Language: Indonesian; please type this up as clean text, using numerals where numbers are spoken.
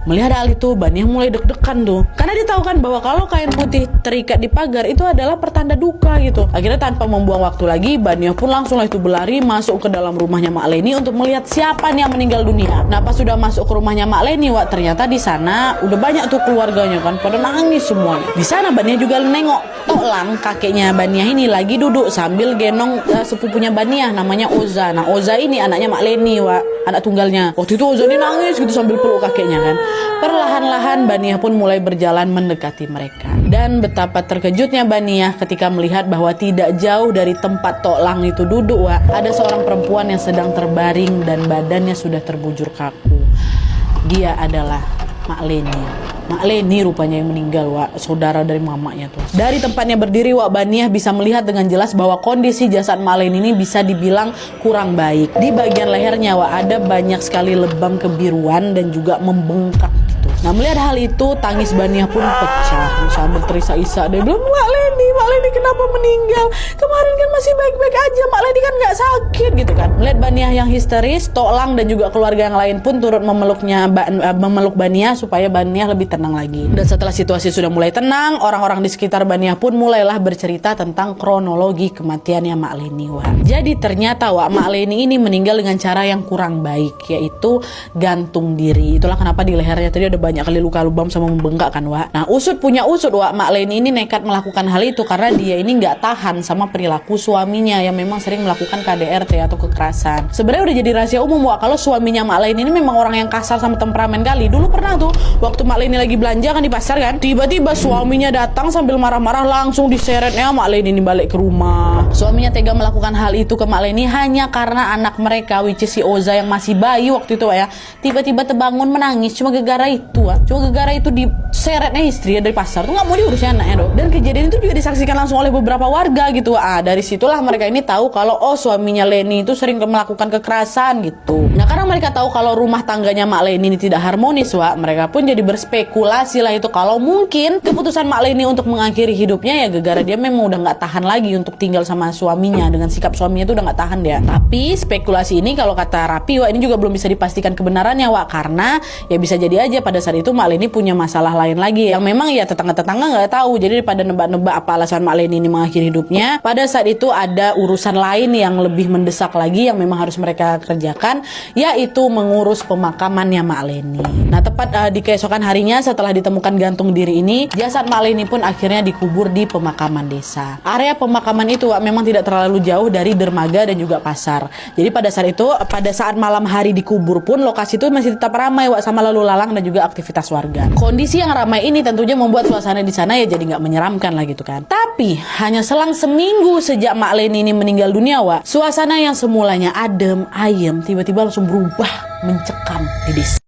Melihat hal itu, Baniah mulai deg-degan tuh. Karena dia tahu kan bahwa kalau kain putih terikat di pagar itu adalah pertanda duka gitu. Akhirnya tanpa membuang waktu lagi, Baniah pun langsung lah itu berlari masuk ke dalam rumahnya Mak Leni untuk melihat siapa nih yang meninggal dunia. Nah, pas sudah masuk ke rumahnya Mak Leni, Wak, ternyata di sana udah banyak tuh keluarganya kan, pada nangis semuanya. Di sana Baniah juga nengok Tok Lang, kakeknya Baniah ini lagi duduk sambil gendong sepupunya Baniah namanya Oza. Nah, Oza ini anaknya Mak Leni, Wak, anak tunggalnya. Waktu itu Oza ini nangis gitu sambil peluk kakeknya kan. Perlahan-lahan Baniah pun mulai berjalan mendekati mereka. Dan betapa terkejutnya Baniah ketika melihat bahwa tidak jauh dari tempat Tok Lang itu duduk, Wak, ada seorang perempuan yang sedang terbaring dan badannya sudah terbujur kaku. Dia adalah Mak Leni. Mak Leni rupanya yang meninggal, Wak, saudara dari mamanya tuh. Dari tempatnya berdiri, Wak, Baniah bisa melihat dengan jelas bahwa kondisi jasad Mak Leni ini bisa dibilang kurang baik. Di bagian lehernya, Wak, ada banyak sekali lebam kebiruan dan juga membengkak gitu. Nah, melihat hal itu, tangis Baniah pun pecah sambil terisak-isak. Dia bilang, Mak Leni kenapa meninggal? Kemarin kan masih baik-baik aja, Mak Leni kan nggak sakit gitu kan. Melihat Baniah yang histeris, Tok Lang dan juga keluarga yang lain pun turut memeluk Baniah supaya Baniah lebih tenang lagi. Dan setelah situasi sudah mulai tenang, orang-orang di sekitar Baniah pun mulailah bercerita tentang kronologi kematiannya Mak Leni, Wak. Jadi ternyata, Wak, Mak Leni ini meninggal dengan cara yang kurang baik, yaitu gantung diri. Itulah kenapa di lehernya tadi ada banyak kali luka lebam sama membengkak kan, Wak. Nah, Wak, Mak Leni ini nekat melakukan hal itu karena dia ini nggak tahan sama perilaku suaminya yang memang sering melakukan KDRT atau kekerasan. Sebenarnya udah jadi rahasia umum, Wak, kalau suaminya Mak Leni ini memang orang yang kasar sama temperamen kali. Dulu pernah tuh waktu Mak Leni lagi belanja kan di pasar kan, tiba-tiba suaminya datang sambil marah-marah, langsung diseretnya Mak Leni ini balik ke rumah. Suaminya tega melakukan hal itu ke Mak Leni hanya karena anak mereka, which is si Oza yang masih bayi waktu itu, Wak, ya, tiba-tiba terbangun menangis cuma gara-gara itu, Wak. Cuma gara-gara itu diseretnya istri ya dari pasar tuh, nggak mau diurusnya anaknya dong. Dan kejadian itu juga disaksikan langsung oleh beberapa warga gitu. Dari situlah mereka ini tahu kalau suaminya Leni itu sering melakukan kekerasan gitu. Nah, karena mereka tahu kalau rumah tangganya Mak Leni ini tidak harmonis, Wak, mereka pun jadi berspekulasi lah itu kalau mungkin keputusan Mak Leni untuk mengakhiri hidupnya ya gara-gara dia memang udah nggak tahan lagi untuk tinggal sama suaminya, dengan sikap suaminya itu udah nggak tahan dia. Tapi spekulasi ini kalau kata Rapi, Wak, ini juga belum bisa dipastikan kebenarannya, Wak, karena ya bisa jadi aja pada saat itu Mak Leni punya masalah lain lagi yang memang ya tetangga-tetangga nggak tahu. Jadi daripada nebak-nebak apa alasan Mak Leni ini mengakhiri hidupnya, pada saat itu ada urusan lain yang lebih mendesak lagi yang memang harus mereka kerjakan, yaitu mengurus pemakamannya Mak Leni. Nah, tepat di keesokan harinya setelah ditemukan gantung diri ini, jasad Mak Leni pun akhirnya dikubur di pemakaman desa. Area pemakaman itu, Wak, memang tidak terlalu jauh dari dermaga dan juga pasar. Jadi pada saat itu, pada saat malam hari dikubur pun lokasi itu masih tetap ramai, Wak, sama lalu lalang dan juga aktivitas warga. Kondisi yang ramai ini tentunya membuat suasana di sana ya jadi nggak menyeramkan lah gitu kan. Tapi hanya selang seminggu sejak Mak Leni ini meninggal dunia, Wak, suasana yang semulanya adem, ayem tiba-tiba langsung berubah mencekam di desa.